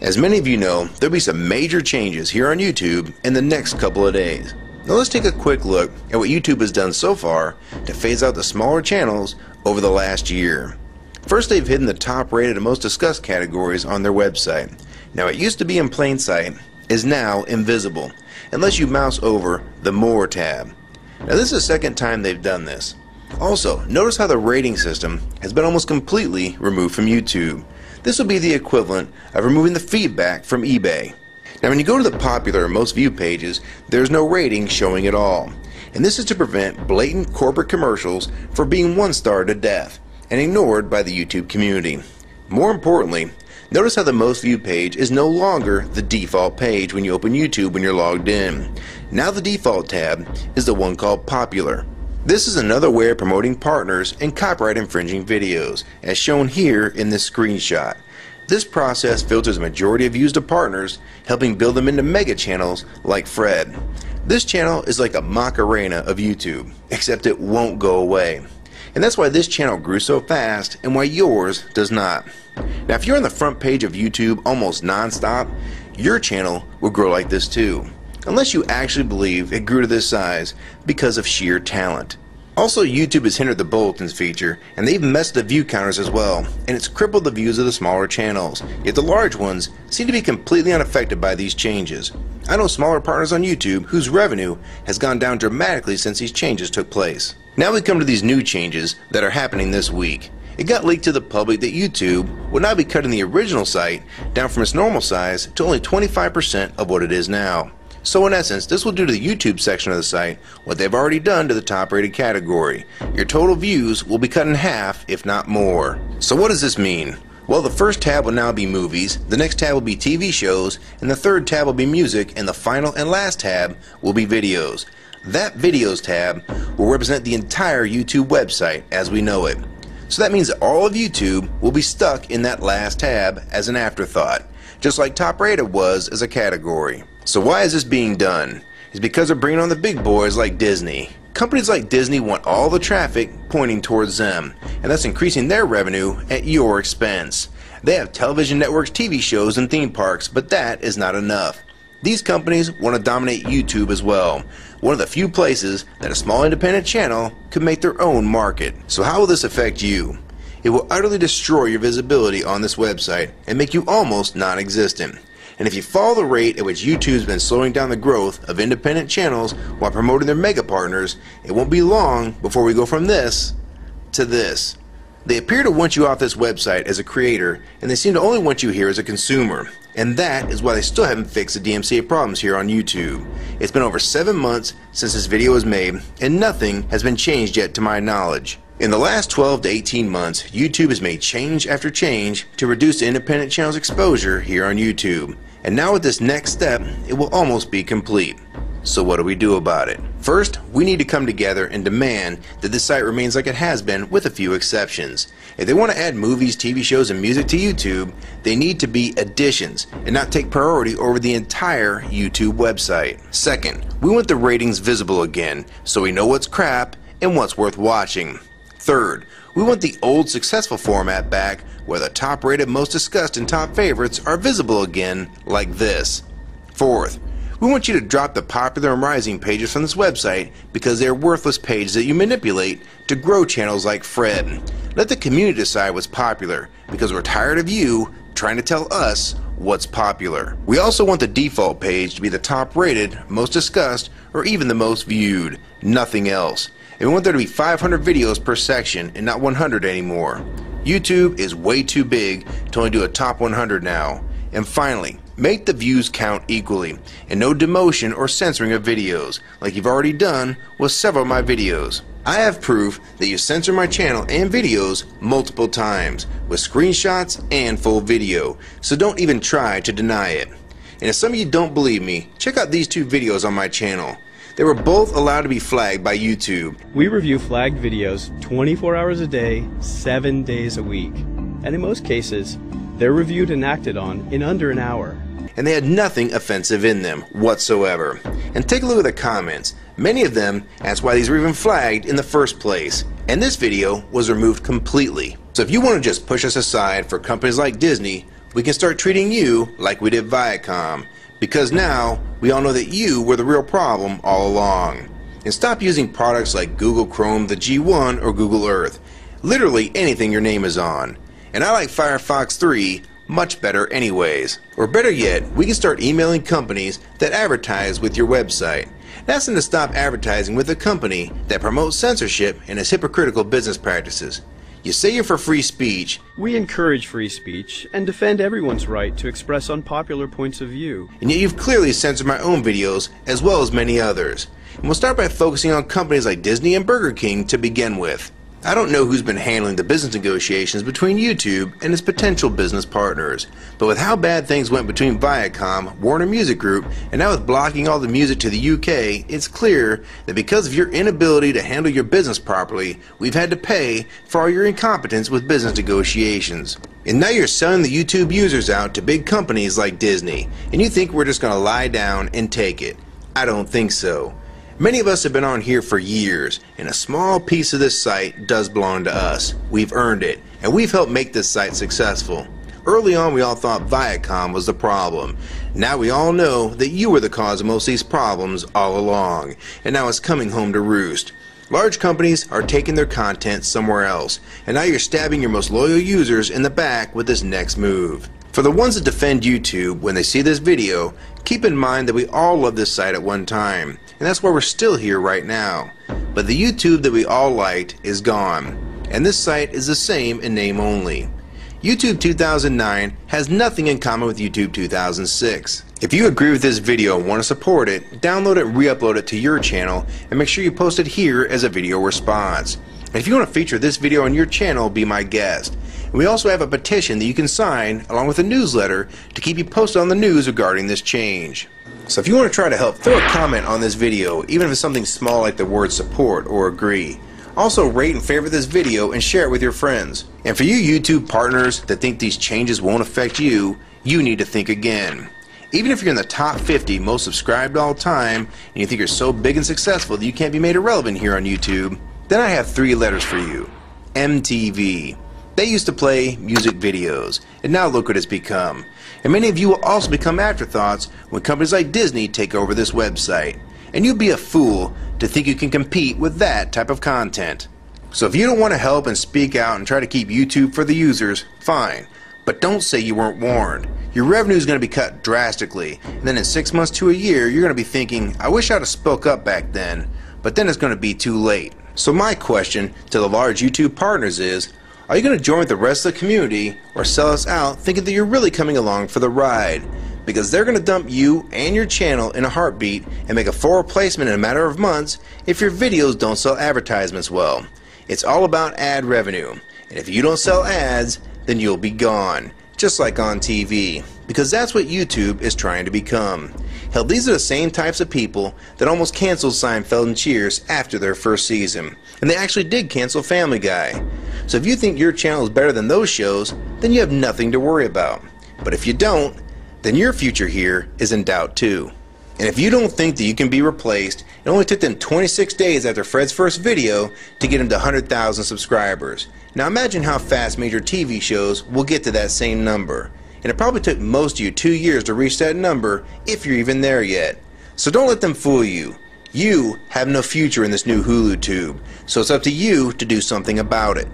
As many of you know, there'll be some major changes here on YouTube in the next couple of days. Now let's take a quick look at what YouTube has done so far to phase out the smaller channels over the last year. First, they've hidden the top rated and most discussed categories on their website. Now it used to be in plain sight, is now invisible, unless you mouse over the More tab. Now this is the second time they've done this. Also, notice how the rating system has been almost completely removed from YouTube. This will be the equivalent of removing the feedback from eBay. Now when you go to the popular or most viewed pages, there's no rating showing at all. And this is to prevent blatant corporate commercials for being one-starred to death and ignored by the YouTube community. More importantly, notice how the most viewed page is no longer the default page when you open YouTube when you're logged in. Now the default tab is the one called Popular. This is another way of promoting partners and copyright infringing videos, as shown here in this screenshot. This process filters a majority of views to partners, helping build them into mega channels like Fred. This channel is like a Macarena of YouTube, except it won't go away. And that's why this channel grew so fast and why yours does not. Now if you're on the front page of YouTube almost non-stop, your channel will grow like this too. Unless you actually believe it grew to this size because of sheer talent. Also, YouTube has hindered the bulletins feature, and they've messed the view counters as well, and it's crippled the views of the smaller channels, yet the large ones seem to be completely unaffected by these changes. I know smaller partners on YouTube whose revenue has gone down dramatically since these changes took place. Now we come to these new changes that are happening this week. It got leaked to the public that YouTube will now be cutting the original site down from its normal size to only 25% of what it is now. So in essence, this will do to the YouTube section of the site what they've already done to the top rated category. Your total views will be cut in half, if not more. So what does this mean? Well, the first tab will now be movies, the next tab will be TV shows, and the third tab will be music, and the final and last tab will be videos. That videos tab will represent the entire YouTube website as we know it. So that means that all of YouTube will be stuck in that last tab as an afterthought, just like top rated was as a category. So why is this being done? It's because they're bringing on the big boys like Disney. Companies like Disney want all the traffic pointing towards them, and that's increasing their revenue at your expense. They have television networks, TV shows, and theme parks, but that is not enough. These companies want to dominate YouTube as well, one of the few places that a small independent channel could make their own market. So how will this affect you? It will utterly destroy your visibility on this website and make you almost non-existent. And if you follow the rate at which YouTube's been slowing down the growth of independent channels while promoting their mega partners, it won't be long before we go from this to this. They appear to want you off this website as a creator, and they seem to only want you here as a consumer. And that is why they still haven't fixed the DMCA problems here on YouTube. It's been over 7 months since this video was made, and nothing has been changed yet to my knowledge. In the last 12 to 18 months, YouTube has made change after change to reduce the independent channel's exposure here on YouTube. And now with this next step, it will almost be complete. So what do we do about it? First, we need to come together and demand that this site remains like it has been with a few exceptions. If they want to add movies, TV shows, and music to YouTube, they need to be additions and not take priority over the entire YouTube website. Second, we want the ratings visible again so we know what's crap and what's worth watching. Third, we want the old successful format back where the top rated, most discussed, and top favorites are visible again like this. Fourth, we want you to drop the popular and rising pages from this website because they are worthless pages that you manipulate to grow channels like Fred. Let the community decide what's popular because we're tired of you trying to tell us what's popular. We also want the default page to be the top rated, most discussed, or even the most viewed. Nothing else. And we want there to be 500 videos per section and not 100 anymore. YouTube is way too big to only do a top 100 now. And finally, make the views count equally, and no demotion or censoring of videos, like you've already done with several of my videos. I have proof that you censor my channel and videos multiple times, with screenshots and full video, so don't even try to deny it. And if some of you don't believe me, check out these two videos on my channel. They were both allowed to be flagged by YouTube. We review flagged videos 24 hours a day, 7 days a week. And in most cases, they're reviewed and acted on in under an hour. And they had nothing offensive in them whatsoever. And take a look at the comments. Many of them asked why these were even flagged in the first place. And this video was removed completely. So if you want to just push us aside for companies like Disney, we we can start treating you like we did Viacom, because now we all know that you were the real problem all along. And stop using products like Google Chrome, the G1, or Google Earth. Literally anything your name is on. And I like Firefox 3 much better anyways. Or better yet, we can start emailing companies that advertise with your website. That's to stop advertising with a company that promotes censorship and has hypocritical business practices. You say you're for free speech. We encourage free speech and defend everyone's right to express unpopular points of view. And yet you've clearly censored my own videos as well as many others. And we'll start by focusing on companies like Disney and Burger King to begin with. I don't know who's been handling the business negotiations between YouTube and its potential business partners, but with how bad things went between Viacom, Warner Music Group, and now with blocking all the music to the UK, it's clear that because of your inability to handle your business properly, we've had to pay for all your incompetence with business negotiations. And now you're selling the YouTube users out to big companies like Disney, and you think we're just going to lie down and take it. I don't think so. Many of us have been on here for years, and a small piece of this site does belong to us. We've earned it, and we've helped make this site successful. Early on, we all thought Viacom was the problem. Now we all know that you were the cause of most of these problems all along, and now it's coming home to roost. Large companies are taking their content somewhere else, and now you're stabbing your most loyal users in the back with this next move. For the ones that defend YouTube when they see this video, keep in mind that we all loved this site at one time, and that's why we're still here right now. But the YouTube that we all liked is gone, and this site is the same in name only. YouTube 2009 has nothing in common with YouTube 2006. If you agree with this video and want to support it, download it and re-upload it to your channel, and make sure you post it here as a video response. And if you want to feature this video on your channel, be my guest. And we also have a petition that you can sign along with a newsletter to keep you posted on the news regarding this change. So if you want to try to help, throw a comment on this video, even if it's something small like the word support or agree. Also rate and favorite this video and share it with your friends. And for you YouTube partners that think these changes won't affect you, you need to think again. Even if you're in the top 50 most subscribed all time and you think you're so big and successful that you can't be made irrelevant here on YouTube, then I have 3 letters for you. MTV. They used to play music videos, and now look what it's become. And many of you will also become afterthoughts when companies like Disney take over this website. And you'd be a fool to think you can compete with that type of content. So if you don't want to help and speak out and try to keep YouTube for the users, fine. But don't say you weren't warned. Your revenue is going to be cut drastically, and then in 6 months to a year, you're going to be thinking, I wish I'd have spoke up back then. But then it's going to be too late. So my question to the large YouTube partners is, are you going to join with the rest of the community or sell us out thinking that you're really coming along for the ride? Because they're going to dump you and your channel in a heartbeat and make a full replacement in a matter of months if your videos don't sell advertisements well. It's all about ad revenue, and if you don't sell ads, then you'll be gone, just like on TV, because that's what YouTube is trying to become. Hell, these are the same types of people that almost canceled Seinfeld and Cheers after their first season, and they actually did cancel Family Guy. So if you think your channel is better than those shows, then you have nothing to worry about. But if you don't, then your future here is in doubt too. And if you don't think that you can be replaced, it only took them 26 days after Fred's first video to get him to 100,000 subscribers. Now imagine how fast major TV shows will get to that same number. And it probably took most of you 2 years to reach that number, if you're even there yet. So don't let them fool you. You have no future in this new Hulu tube, so it's up to you to do something about it.